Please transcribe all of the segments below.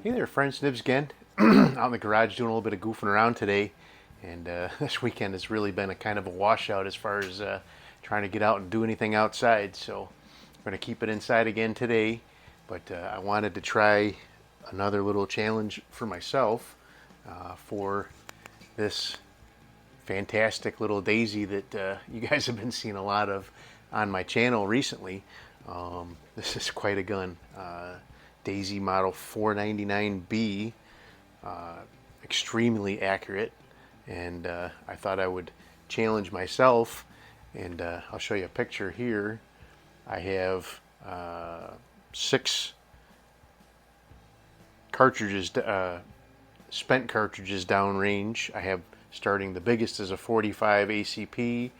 Hey there, friends. Nibs again. Out in the garage doing a little bit of goofing around today. And this weekend has really been a kind of a washout as far as trying to get out and do anything outside. So I'm going to keep it inside again today. But I wanted to try another little challenge for myself for this fantastic little daisy that you guys have been seeing a lot of on my channel recently. This is quite a gun. Daisy model 499B, extremely accurate, and I thought I would challenge myself, and I'll show you a picture here. I have 6 cartridges, spent cartridges downrange. I have, starting, the biggest is a 45 ACP,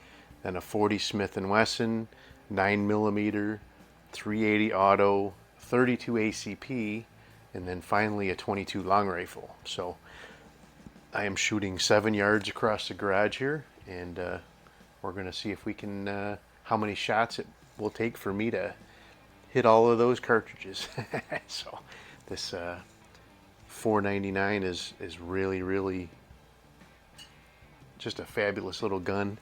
then a 40 Smith & Wesson, 9mm, 380 auto, 32 ACP, and then finally a 22 long rifle. So I am shooting 7 yards across the garage here, and we're going to see if we can, how many shots it will take for me to hit all of those cartridges. So this 499 is really just a fabulous little gun.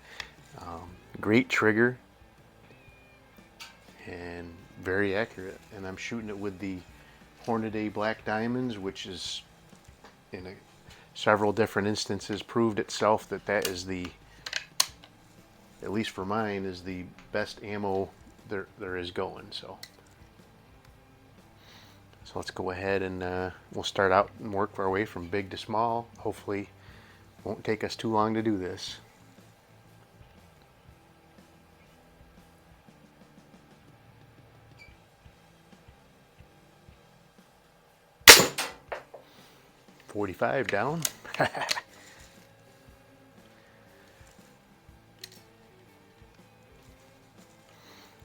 Great trigger and very accurate, and I'm shooting it with the Hornady Black Diamonds, which is in several different instances proved itself that is the, at least for mine, is the best ammo there is going. So let's go ahead and we'll start out and work our way from big to small. Hopefully it won't take us too long to do this. .45 down.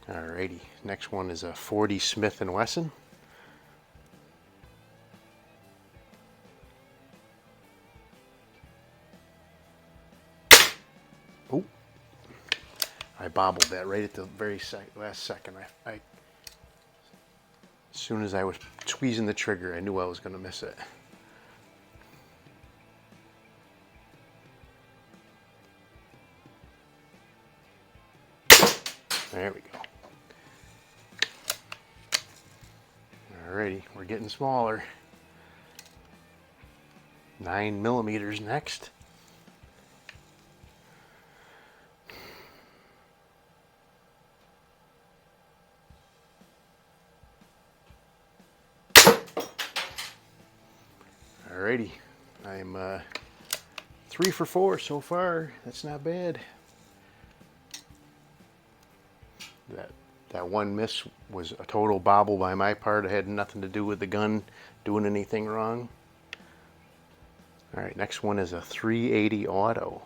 Alrighty, next one is a 40 Smith & Wesson. Oh, I bobbled that right at the very last second. As soon as I was squeezing the trigger, I knew I was going to miss it. There we go. Alrighty, we're getting smaller. 9mm next. Alrighty, I'm 3 for 4 so far. That's not bad. That one miss was a total bobble by my part. It had nothing to do with the gun doing anything wrong. All right, next one is a 380 auto.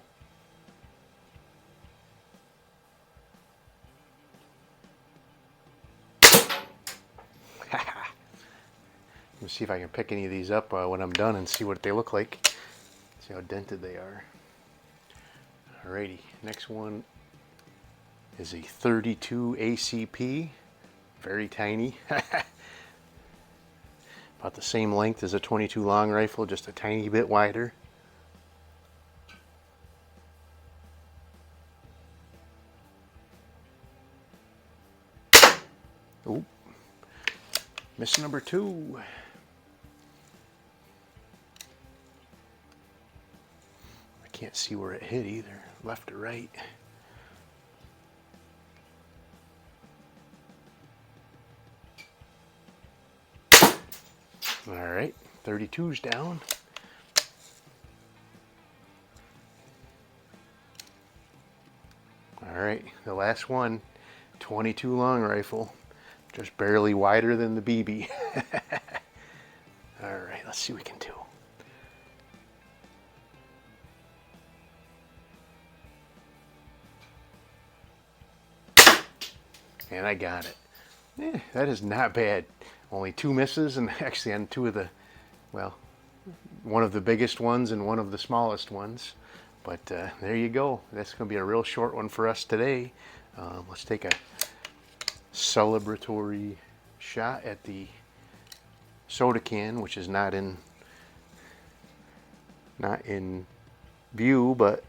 Let's see if I can pick any of these up when I'm done and see what they look like. See how dented they are. Alrighty, next one is a 32 ACP, very tiny. About the same length as a 22 long rifle, just a tiny bit wider. Oh, miss number 2. I can't see where it hit either, left or right. All right, 32's down. All right, the last one, 22 long rifle, just barely wider than the BB. All right, let's see what we can do. And I got it. That is not bad. Only 2 misses, and actually on 2 of the, well, one of the biggest ones and one of the smallest ones. But there you go. That's going to be a real short one for us today. Let's take a celebratory shot at the soda can, which is not in view, but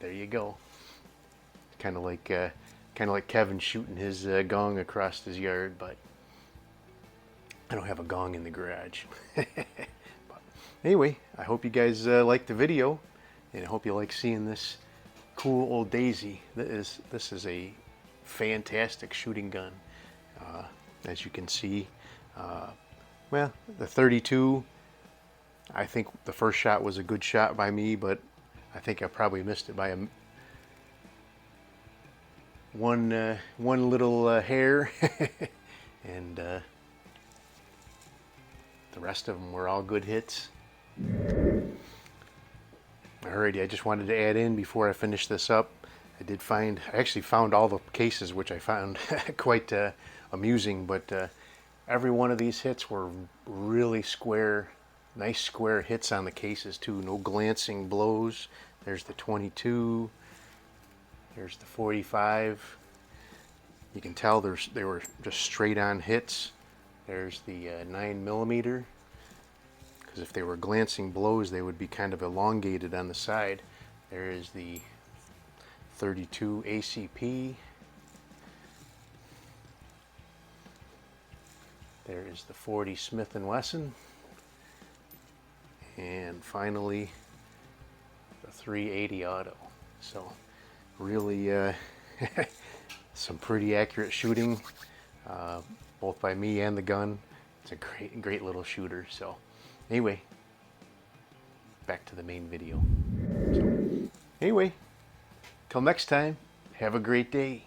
there you go. Kind of like Kevin shooting his gong across his yard, but I don't have a gong in the garage. But anyway, I hope you guys liked the video, and I hope you like seeing this cool old Daisy. This is a fantastic shooting gun. As you can see, well, the 32, I think the first shot was a good shot by me, but I think I probably missed it by one little hair. And the rest of them were all good hits. Alrighty, I just wanted to add in before I finish this up. I actually found all the cases, which I found quite amusing, but every one of these hits were really square, nice square hits on the cases too. No glancing blows. There's the 22. There's the 45. You can tell they were just straight on hits. There's the 9mm. Because if they were glancing blows, they would be kind of elongated on the side. There is the 32 ACP. There is the 40 Smith & Wesson. And finally, the 380 Auto. So really some pretty accurate shooting, both by me and the gun. It's a great little shooter. So anyway, back to the main video. So anyway, till next time, have a great day.